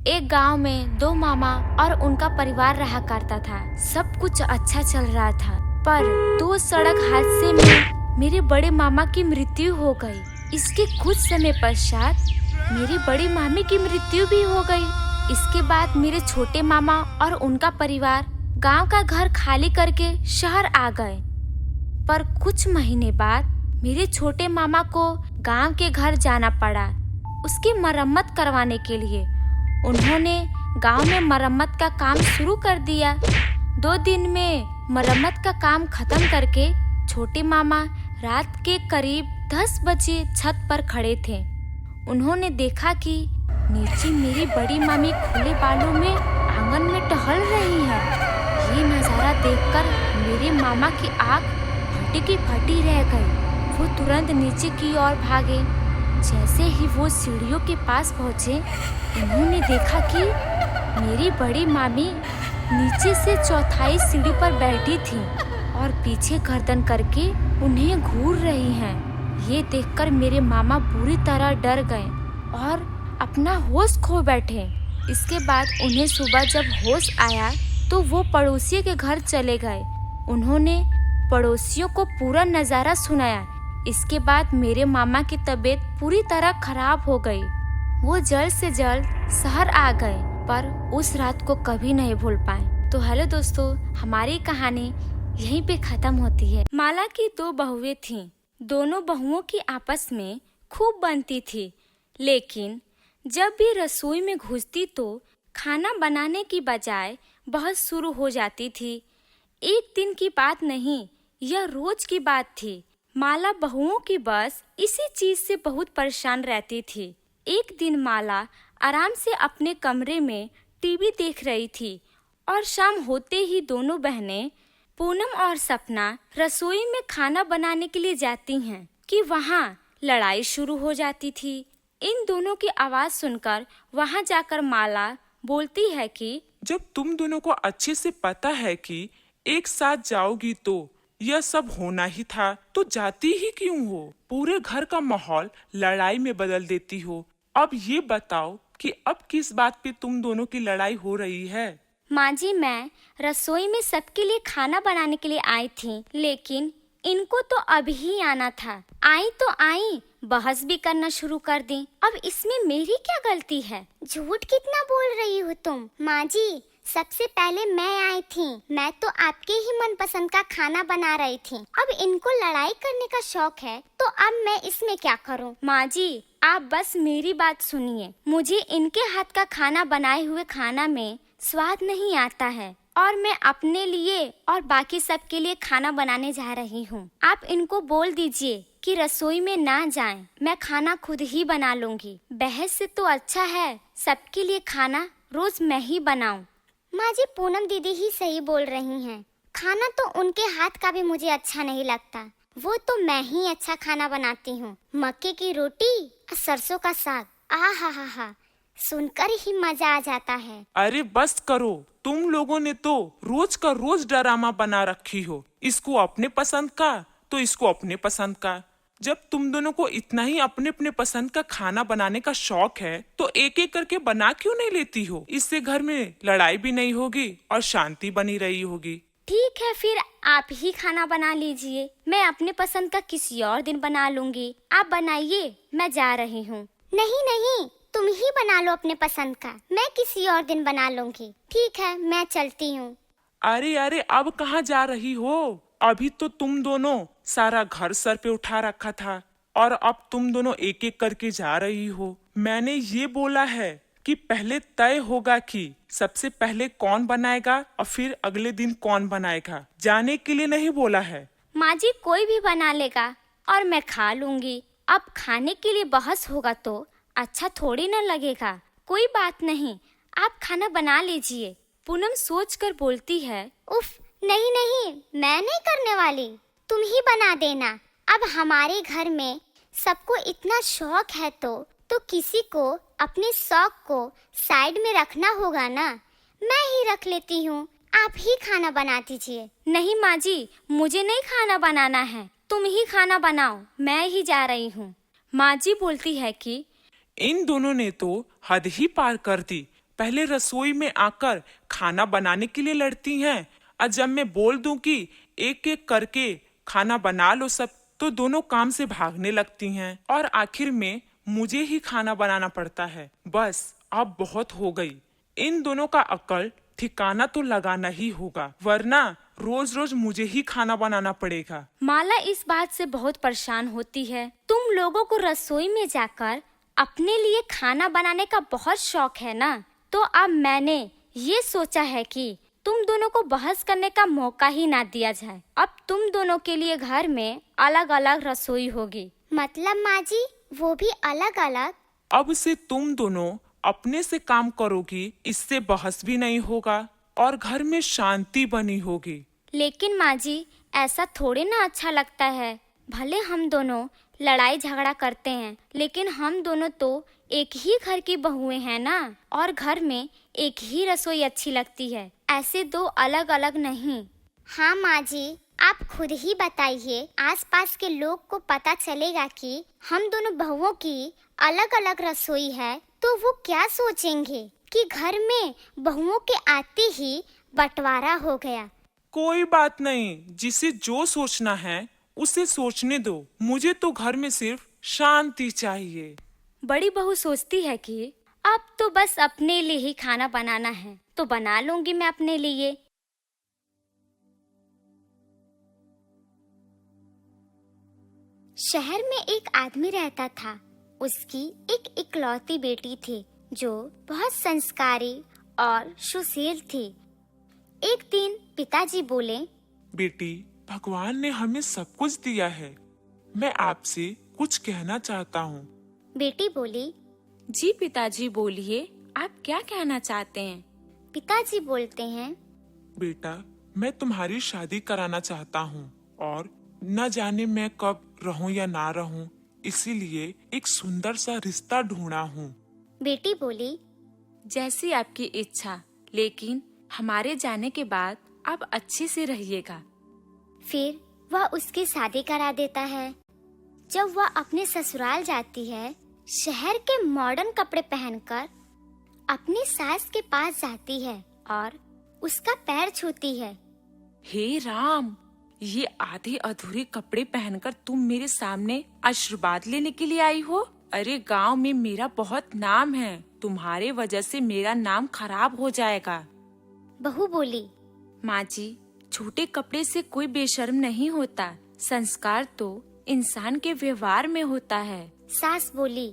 एक गांव में दो मामा और उनका परिवार रहा करता था। सब कुछ अच्छा चल रहा था, पर दो सड़क हादसे में मेरे बड़े मामा की मृत्यु हो गई। इसके कुछ समय पश्चात मेरी बड़ी मामी की मृत्यु भी हो गई। इसके बाद मेरे छोटे मामा और उनका परिवार गांव का घर खाली करके शहर आ गए। पर कुछ महीने बाद मेरे छोटे मामा को गांव के घर जाना पड़ा उसकी मरम्मत करवाने के लिए। उन्होंने गांव में मरम्मत का काम शुरू कर दिया। 2 दिन में मरम्मत का काम खत्म करके छोटे मामा रात के करीब 10 बजे छत पर खड़े थे। उन्होंने देखा कि नीचे मेरी बड़ी मामी खुले बालों में आंगन में टहल रही है। ये नजारा देखकर मेरे मामा की आंख फटी की फटी रह गई। वो तुरंत नीचे की ओर भागे। जैसे ही वो सीढ़ियों के पास पहुंचे, उन्होंने देखा कि मेरी बड़ी मामी नीचे से चौथाई सीढ़ी पर बैठी थी और पीछे गर्दन करके उन्हें घूर रही हैं। ये देखकर मेरे मामा बुरी तरह डर गए और अपना होश खो बैठे। इसके बाद उन्हें सुबह जब होश आया तो वो पड़ोसी के घर चले गए। उन्होंने पड़ोसियों को पूरा नज़ारा सुनाया। इसके बाद मेरे मामा की तबीयत पूरी तरह खराब हो गई। वो जल्द से जल्द शहर आ गए, पर उस रात को कभी नहीं भूल पाए। तो हेलो दोस्तों, हमारी कहानी यहीं पे खत्म होती है। माला की 2 बहुएं थीं। दोनों बहुओं की आपस में खूब बनती थी, लेकिन जब भी रसोई में घुसती तो खाना बनाने की बजाय बहस शुरू हो जाती थी। एक दिन की बात नहीं, यह रोज की बात थी। माला बहुओं की बस इसी चीज से बहुत परेशान रहती थी। एक दिन माला आराम से अपने कमरे में टीवी देख रही थी और शाम होते ही दोनों बहनें पूनम और सपना रसोई में खाना बनाने के लिए जाती हैं कि वहाँ लड़ाई शुरू हो जाती थी। इन दोनों की आवाज सुनकर वहाँ जाकर माला बोलती है कि जब तुम दोनों को अच्छे से पता है कि एक साथ जाओगी तो यह सब होना ही था, तो जाती ही क्यों हो? पूरे घर का माहौल लड़ाई में बदल देती हो। अब ये बताओ कि अब किस बात पे तुम दोनों की लड़ाई हो रही है? माँ जी, मैं रसोई में सबके लिए खाना बनाने के लिए आई थी, लेकिन इनको तो अभी ही आना था। आई तो आई, बहस भी करना शुरू कर दी। अब इसमें मेरी क्या गलती है? झूठ कितना बोल रही हो तुम? माँ जी, सबसे पहले मैं आई थी। मैं तो आपके ही मनपसंद का खाना बना रही थी। अब इनको लड़ाई करने का शौक है, तो अब मैं इसमें क्या करूं? माँ जी, आप बस मेरी बात सुनिए। मुझे इनके हाथ का खाना बनाए हुए खाना में स्वाद नहीं आता है और मैं अपने लिए और बाकी सबके लिए खाना बनाने जा रही हूँ। आप इनको बोल दीजिए कि रसोई में ना जाएं। मैं खाना खुद ही बना लूंगी। बहस से तो अच्छा है सबके लिए खाना रोज मैं ही बनाऊं। माँ जी, पूनम दीदी ही सही बोल रही हैं। खाना तो उनके हाथ का भी मुझे अच्छा नहीं लगता। वो तो मैं ही अच्छा खाना बनाती हूँ। मक्के की रोटी और सरसों का साग, आहा, सुनकर ही मजा आ जाता है। अरे बस करो, तुम लोगों ने तो रोज का रोज ड्रामा बना रखी हो। इसको अपने पसंद का तो इसको अपने पसंद का। जब तुम दोनों को इतना ही अपने अपने पसंद का खाना बनाने का शौक है, तो एक एक करके बना क्यों नहीं लेती हो? इससे घर में लड़ाई भी नहीं होगी और शांति बनी रही होगी। ठीक है, फिर आप ही खाना बना लीजिए। मैं अपने पसंद का किसी और दिन बना लूंगी। आप बनाइए, मैं जा रही हूँ। नहीं, तुम ही बना लो अपने पसंद का। मैं किसी और दिन बना लूंगी। ठीक है, मैं चलती हूँ। अरे अब कहाँ जा रही हो? अभी तो तुम दोनों सारा घर सर पे उठा रखा था और अब तुम दोनों एक एक करके जा रही हो। मैंने ये बोला है कि पहले तय होगा कि सबसे पहले कौन बनाएगा और फिर अगले दिन कौन बनाएगा। जाने के लिए नहीं बोला है। माँ जी, कोई भी बना लेगा और मैं खा लूंगी। अब खाने के लिए बहस होगा तो अच्छा थोड़ी न लगेगा। कोई बात नहीं, आप खाना बना लीजिए। पूनम सोचकर बोलती है, उफ, नहीं, मैं नहीं करने वाली। तुम ही बना देना। अब हमारे घर में सबको इतना शौक है तो किसी को अपने शौक को साइड में रखना होगा ना। मैं ही रख लेती हूँ। आप ही खाना बना दीजिए। नहीं माँ जी, मुझे नहीं खाना बनाना है। तुम ही खाना बनाओ, मैं ही जा रही हूँ। माँ जी बोलती है कि इन दोनों ने तो हद ही पार कर दी। पहले रसोई में आकर खाना बनाने के लिए लड़ती हैं, और जब मैं बोल दूं कि एक एक करके खाना बना लो सब, तो दोनों काम से भागने लगती हैं और आखिर में मुझे ही खाना बनाना पड़ता है। बस अब बहुत हो गई। इन दोनों का अकल ठिकाना तो लगाना ही होगा, वरना रोज रोज मुझे ही खाना बनाना पड़ेगा। माला इस बात से बहुत परेशान होती है। तुम लोगों को रसोई में जाकर अपने लिए खाना बनाने का बहुत शौक है ना, तो अब मैंने ये सोचा है कि तुम दोनों को बहस करने का मौका ही ना दिया जाए। अब तुम दोनों के लिए घर में अलग अलग रसोई होगी। मतलब माँ जी, वो भी अलग अलग? अब से तुम दोनों अपने से काम करोगी, इससे बहस भी नहीं होगा और घर में शांति बनी होगी। लेकिन माँ जी, ऐसा थोड़ी ना अच्छा लगता है। भले हम दोनों लड़ाई झगड़ा करते हैं, लेकिन हम दोनों तो एक ही घर की बहुएं हैं ना, और घर में एक ही रसोई अच्छी लगती है, ऐसे दो अलग अलग नहीं। हाँ माँ जी, आप खुद ही बताइए, आसपास के लोग को पता चलेगा कि हम दोनों बहुओं की अलग अलग रसोई है, तो वो क्या सोचेंगे कि घर में बहुओं के आते ही बंटवारा हो गया। कोई बात नहीं, जिसे जो सोचना है उसे सोचने दो। मुझे तो घर में सिर्फ शांति चाहिए। बड़ी बहू सोचती है कि अब तो बस अपने लिए ही खाना बनाना है, तो बना लूंगी मैं अपने लिए। शहर में एक आदमी रहता था। उसकी एक इकलौती बेटी थी जो बहुत संस्कारी और सुशील थी। एक दिन पिताजी बोले, बेटी, भगवान ने हमें सब कुछ दिया है, मैं आपसे कुछ कहना चाहता हूँ। बेटी बोली, जी पिताजी बोलिए, आप क्या कहना चाहते हैं? पिताजी बोलते हैं, बेटा, मैं तुम्हारी शादी कराना चाहता हूँ और न जाने मैं कब रहूँ या ना रहूँ, इसीलिए एक सुंदर सा रिश्ता ढूंढा हूँ। बेटी बोली, जैसी आपकी इच्छा, लेकिन हमारे जाने के बाद आप अच्छे से रहिएगा। फिर वह उसकी शादी करा देता है। जब वह अपने ससुराल जाती है, शहर के मॉडर्न कपड़े पहनकर अपनी सास के पास जाती है और उसका पैर छूती है। हे राम, ये आधे अधूरे कपड़े पहनकर तुम मेरे सामने आशीर्वाद लेने के लिए आई हो? अरे गांव में मेरा बहुत नाम है, तुम्हारे वजह से मेरा नाम खराब हो जाएगा। बहू बोली, माँ जी, छोटे कपड़े से कोई बेशर्म नहीं होता, संस्कार तो इंसान के व्यवहार में होता है। सास बोली,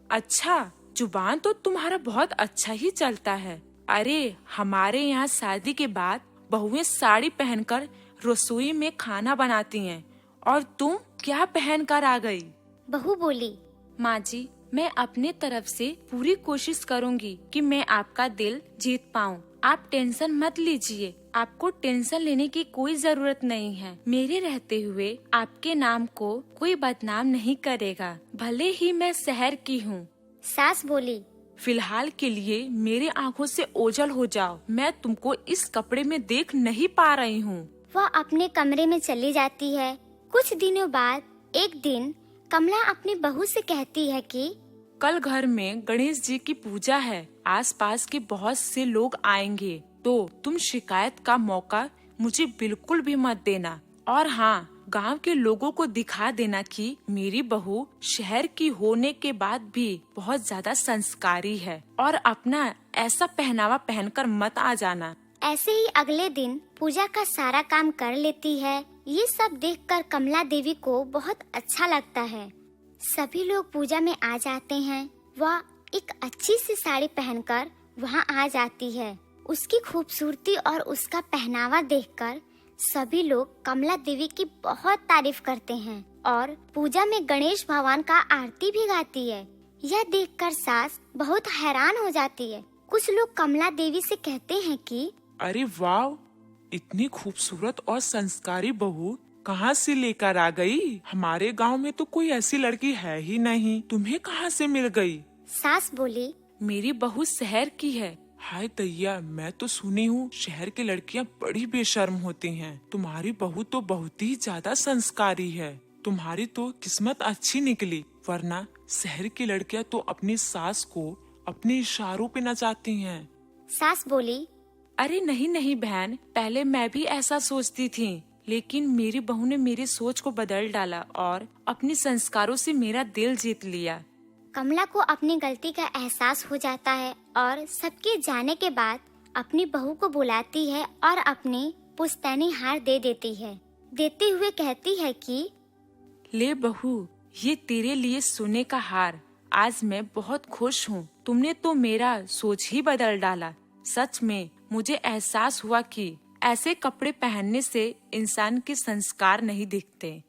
अच्छा, जुबान तो तुम्हारा बहुत अच्छा ही चलता है। अरे हमारे यहाँ शादी के बाद बहुएं साड़ी पहनकर रसोई में खाना बनाती हैं, और तुम क्या पहनकर आ गई? बहू बोली, माँ जी, मैं अपने तरफ से पूरी कोशिश करूँगी कि मैं आपका दिल जीत पाऊँ। आप टेंशन मत लीजिए, आपको टेंशन लेने की कोई जरूरत नहीं है। मेरे रहते हुए आपके नाम को कोई बदनाम नहीं करेगा, भले ही मैं शहर की हूँ। सास बोली, फिलहाल के लिए मेरे आँखों से ओझल हो जाओ, मैं तुमको इस कपड़े में देख नहीं पा रही हूँ। वह अपने कमरे में चली जाती है। कुछ दिनों बाद एक दिन कमला अपनी बहू से कहती है कि कल घर में गणेश जी की पूजा है, आसपास के बहुत से लोग आएंगे, तो तुम शिकायत का मौका मुझे बिल्कुल भी मत देना। और हाँ, गांव के लोगों को दिखा देना कि मेरी बहू शहर की होने के बाद भी बहुत ज्यादा संस्कारी है, और अपना ऐसा पहनावा पहनकर मत आ जाना। ऐसे ही अगले दिन पूजा का सारा काम कर लेती है। ये सब देखकर कमला देवी को बहुत अच्छा लगता है। सभी लोग पूजा में आ जाते हैं। वह एक अच्छी सी साड़ी पहनकर वहाँ आ जाती है। उसकी खूबसूरती और उसका पहनावा देखकर सभी लोग कमला देवी की बहुत तारीफ करते हैं और पूजा में गणेश भगवान का आरती भी गाती है। यह देखकर सास बहुत हैरान हो जाती है। कुछ लोग कमला देवी से कहते हैं कि अरे वाह, इतनी खूबसूरत और संस्कारी बहू कहाँ से लेकर आ गई? हमारे गांव में तो कोई ऐसी लड़की है ही नहीं, तुम्हें कहाँ से मिल गई? सास बोली, मेरी बहू शहर की है। हाय दैया, मैं तो सुनी हूँ शहर की लड़कियाँ बड़ी बेशर्म होती हैं। तुम्हारी बहू तो बहुत ही ज्यादा संस्कारी है। तुम्हारी तो किस्मत अच्छी निकली, वरना शहर की लड़कियाँ तो अपनी सास को अपने इशारों पे नचाती हैं। सास बोली, अरे नहीं नहीं बहन, पहले मैं भी ऐसा सोचती थी, लेकिन मेरी बहू ने मेरी सोच को बदल डाला और अपने संस्कारों से मेरा दिल जीत लिया। कमला को अपनी गलती का एहसास हो जाता है और सबके जाने के बाद अपनी बहू को बुलाती है और अपनी पुश्तैनी हार दे देती है। देते हुए कहती है कि ले बहू, ये तेरे लिए सोने का हार। आज मैं बहुत खुश हूँ, तुमने तो मेरा सोच ही बदल डाला। सच में मुझे एहसास हुआ कि ऐसे कपड़े पहनने से इंसान के संस्कार नहीं दिखते।